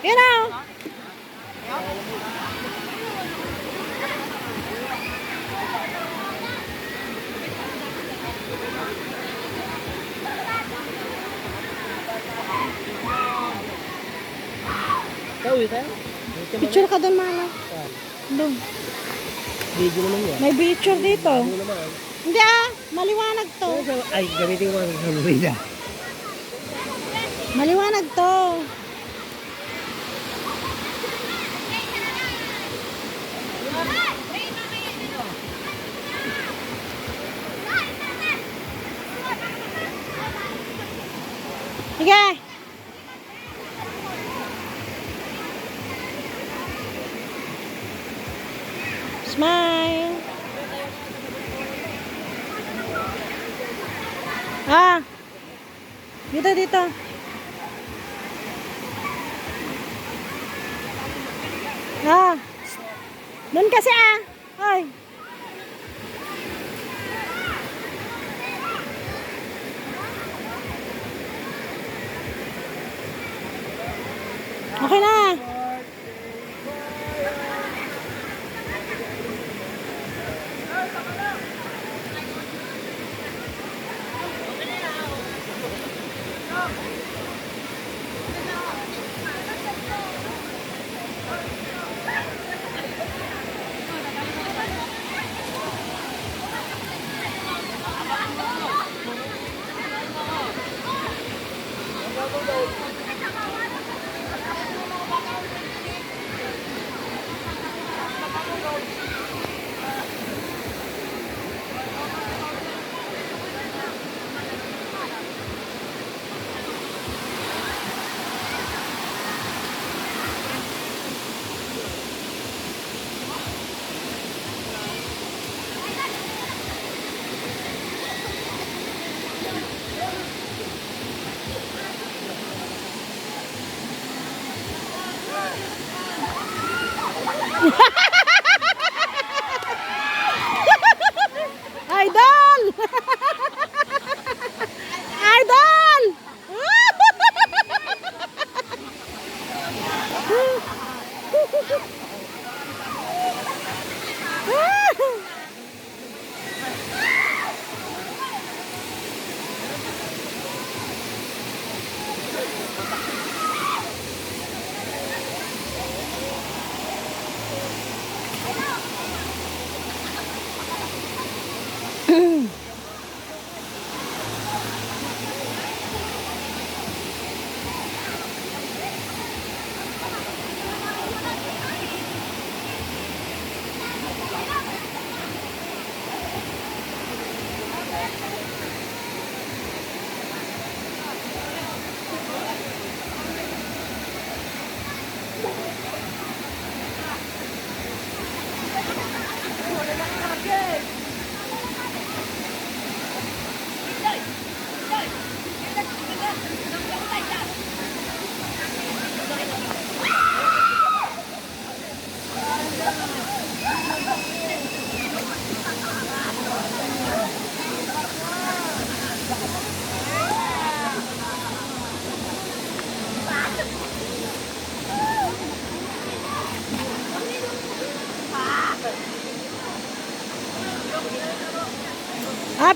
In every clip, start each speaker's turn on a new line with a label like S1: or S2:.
S1: Yan na. Picture ka doon, Mala. Doon.
S2: Video naman yan.
S1: May picture dito. Hindi maliwanag to.
S2: Ay, gamitin ko sa Luida.
S1: Maliwanag to. Sige. Smile. Dito, dito. Doon kasi Ay. Okay na. Idol! Idol!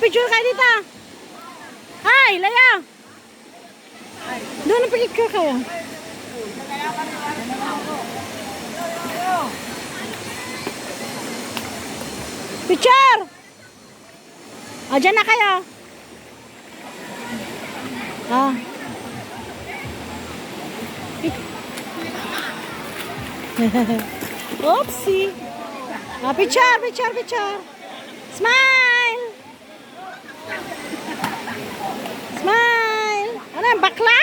S1: Picture kayo dito. Hi, Laya. Doon na picture kayo. Picture. Diyan na kayo. Oopsie. Picture, picture, picture. Smile. Smile. Ano yan, bakla?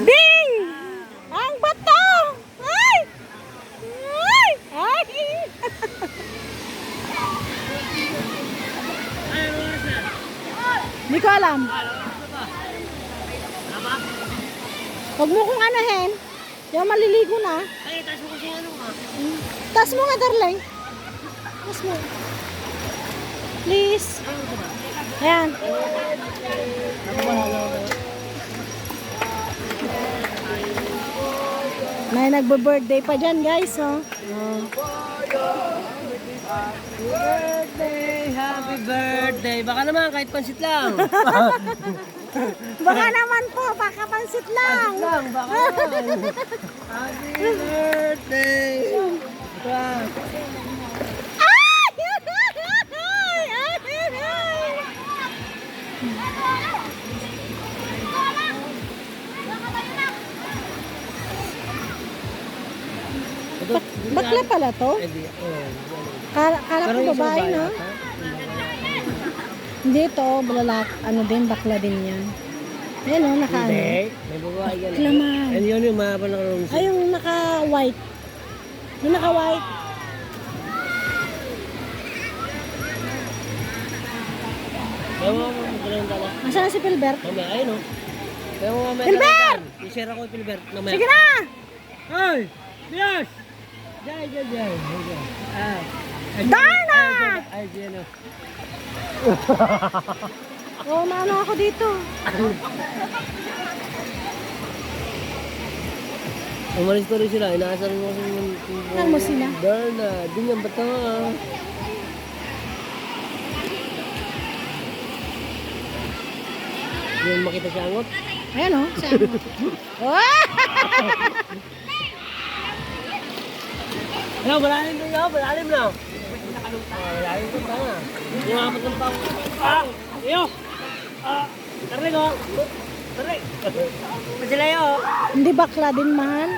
S1: Ding! Ang bato! Ay! Ay! Ay! Hindi ko alam. Huwag mo kong anahin. Yung maliligo na.
S2: Ay, taas mo kasi ano nga.
S1: Taas mo nga, darling. lakas mo. Please. Ayan. May nagbo-birthday pa dyan, guys, oh.
S2: Happy birthday. Baka naman kahit pansit lang.
S1: Baka naman po, baka pansit lang.
S2: Baka naman. Happy birthday. Wow.
S1: Ay! Ay! Ay! Bakla pala to? Kala ko babae, no? Hindi to, balalak, ano din, bakla din yan. Ayan o, naka ano.
S2: Hindi. May babae yan.
S1: Laman.
S2: And yun yung mahaba ng rooms.
S1: Ay, yung naka-white. Yung naka-white.
S2: Kaya mo magalang tala.
S1: Nasaan si Pilbert?
S2: Mamaya, ayun o. Kaya mo mamaya
S1: Pilbert!
S2: talagang. I-share ako yung Pilbert. Mamaya.
S1: Sige na!
S2: Ay! Bias! Diyan. Ah.
S1: Darna!
S2: Ay, diyan o.
S1: Oh, maano ako dito.
S2: Umalis ko rin sila. Inaasar mo kasi yung...
S1: Saan mo sila?
S2: Darna. Di nga, ba't ka nga? Yung makita siya angot.
S1: Ayan o, saan mo? Oh!
S2: Ayaw, malalim na yun. Malalim na. Malalim ko pa nga. Yung apat ng pang... Ah! Iyo! Ah! Tarik o! Tarik! Masila yun.
S1: Hindi bakla din, mahal.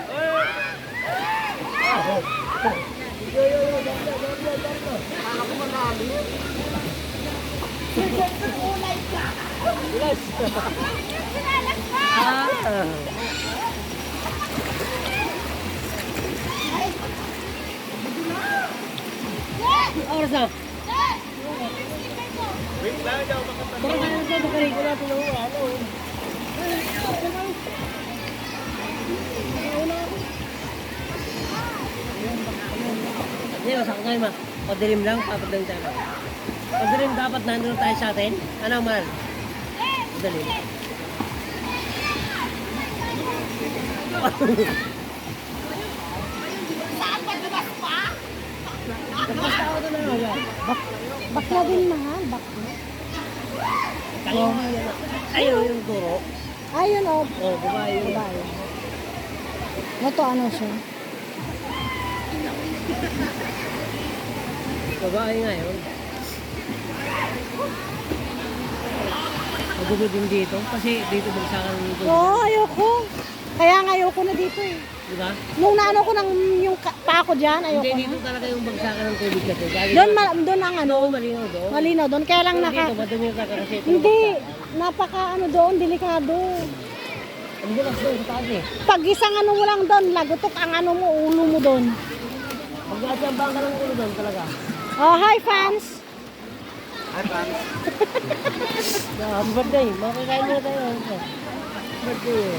S2: Oras na. Wait lang daw makapanood. Baka na ito, baka ko natin ang ano. Hindi, masak ngayon ma. Padilim lang, papadaling tayo. Padilim dapat nandun tayo sa atin. Ano man? Padilim.
S1: Bakla din, mahal. Bakla.
S2: Ayaw yung turo.
S1: Ayun o.
S2: Oh, babae yun.
S1: Babae. Ito ano siya?
S2: Babae nga yun. Magugod din dito. Kasi dito bagsakan ng tubig.
S1: Oo, ayoko. Kaya nga ayoko na dito eh.
S2: Diba?
S1: Nung naano ko ng yung pa ako dyan, ayoko
S2: Hindi, dito
S1: na.
S2: talaga yung bagsakan ng tubig kasi.
S1: Doon ang ano.
S2: Malinaw doon.
S1: Malinaw doon. Kaya lang
S2: Dito,
S1: naka...
S2: madumi yung taka kasi ito.
S1: Hindi. Napaka ano doon, delikado.
S2: Hindi lang doon, sa taas eh.
S1: Pag isang ano mo lang doon, lagutok ang ano mo, ulo mo doon.
S2: Mag-aasambang ka ng ulo doon talaga.
S1: Oh, hi fans!
S2: Hi, fans. Happy birthday. Makakain na tayo. Birthday.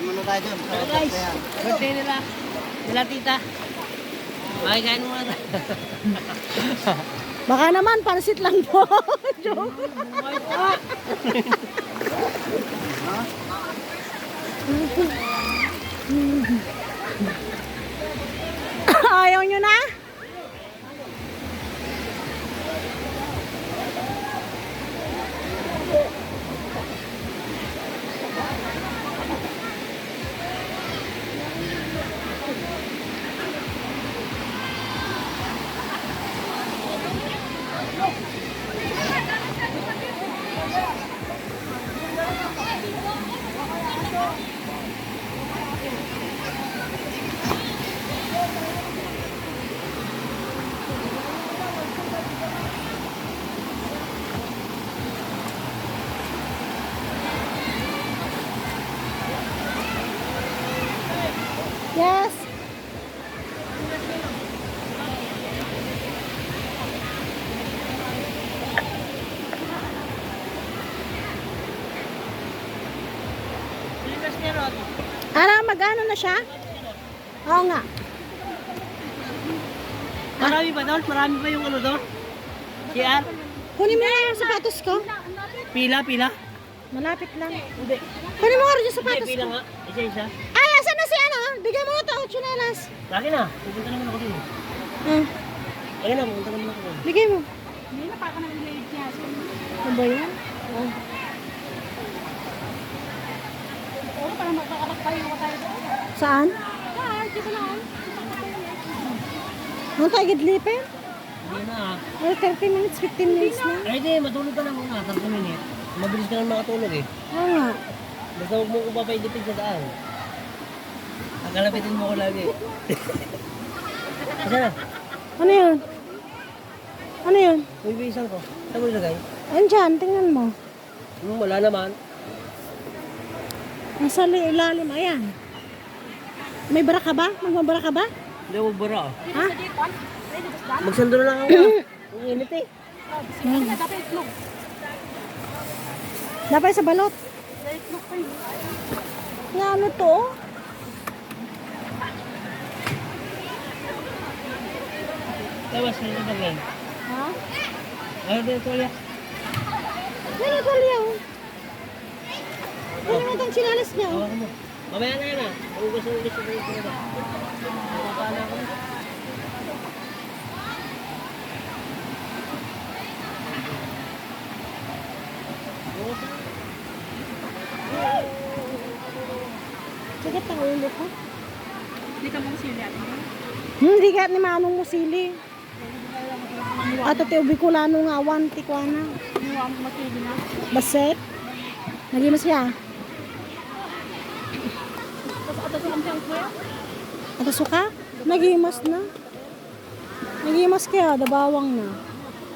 S3: Muna tayo dyan.
S2: Hello guys. Birthday nila. Nila tita. Makakain muna tayo.
S1: Baka naman, pansit lang po. Joke. Ayaw nyo na? Yes. Ano, mag-ano na siya? Oo nga.
S2: Marami ba doon? Marami ba yung ano doon? CR?
S1: Kunin mo nga yung sapatos ko.
S2: Pila?
S1: Malapit lang.
S2: Hindi.
S1: Kunin mo nga rin yung
S2: Hindi,
S1: sapatos
S2: pila
S1: ko.
S2: nga. Isa-isa.
S1: Ay, asan na si ano? Bigay mo na ito, chinelas.
S2: Laki na. Pupunta naman ako dun.
S1: Ah,
S2: Ayun na, pupunta naman ako dun.
S1: bigay mo.
S4: Hindi na pa ako nag-late niya.
S1: Ano ba yan?
S2: Oh.
S4: Oo, parang magkakapagpayo ko tayo doon.
S1: Saan?
S4: Ah, dito lang.
S1: Ang tagid-lipin?
S2: Hindi na.
S1: Well, 30 minutes, 15 minutes na.
S2: Ay, di. Matulog ka lang muna. 30 minutes. Mabilis ka lang makatulog eh.
S1: Oo nga.
S2: Basta huwag mo ko papaidipid sa daan. Pagkalapitin mo ko lagi. Asa na?
S1: Ano yun? Ano yun?
S2: May bisan ko. Saan mo ilagay?
S1: Ayun dyan, tingnan mo.
S2: Wala naman.
S1: Nasa ilalim, ayan. May bara ka ba? Magbabara ka ba?
S2: Hindi ako magbara ah.
S1: Ha?
S2: Magsando na lang ako. Ang init eh.
S4: Dapat itlog.
S1: Dapat sa balot.
S4: Itlog pa yun.
S1: Nga ano to?
S2: Tapos, hindi na lang.
S1: Ha?
S2: Ano din ito ulit?
S1: Ano ito liyaw? Ano naman itong chinalas niya?
S2: Hawa ko mo. Mamaya na yan ah. Kung gusto mo gusto mo ito na. Nakapala ko na.
S1: Sige, ang ulo ko.
S4: Hindi ka mong sili ate.
S1: Hindi ka ni Manong Musili. At ati ubi ko lano nga awan, tikwana.
S4: Hindi mo masili na.
S1: Baset. Lagi mo siya.
S4: Tapos ato silang siyang kuya.
S1: At suka? Nagimas na. Nagimas kaya, dabawang na.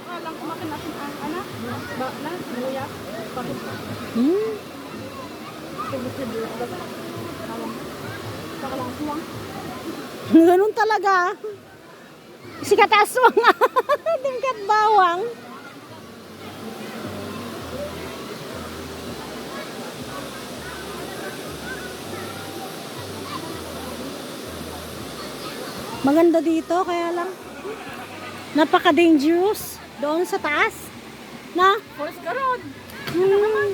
S4: Alang kumakin natin ang anak. Ba na, luya. Bakit?
S1: Hmm?
S4: Baka lang suwang.
S1: Ganun talaga. Sikat aswang nga. Tingkat bawang. Maganda dito, kaya lang napaka-dangerous doon sa taas. Na?
S4: Forest ka road.
S1: Hmm.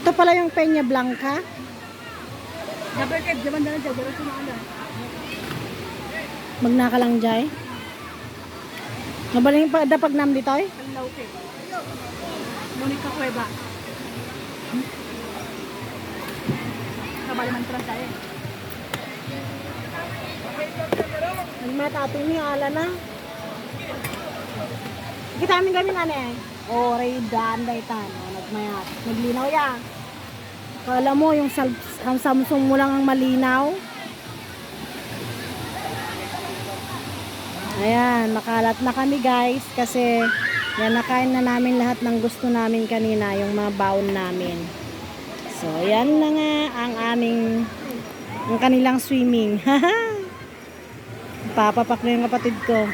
S1: Ito pala yung Peña Blanca.
S4: Dapat kayo, jaman na lang dyan. Diretso na ano.
S1: Magnaka lang jay. Nabaling pa dapag nam ditoy.
S4: Kalaw ke. Monica Cueva. Kabali man trans tayo.
S1: Nagmatato ni ala na. Kita amin gamin ane. Oh, ray daan day tan. Nagmayat. Naglinaw ya. Kala mo yung ang Samsung mo lang ang malinaw. Ayan, makalat na kami guys kasi yan nakain na namin lahat ng gusto namin kanina, yung mga baon namin. So, yan na nga ang ang kanilang swimming. Papapak na yung kapatid ko.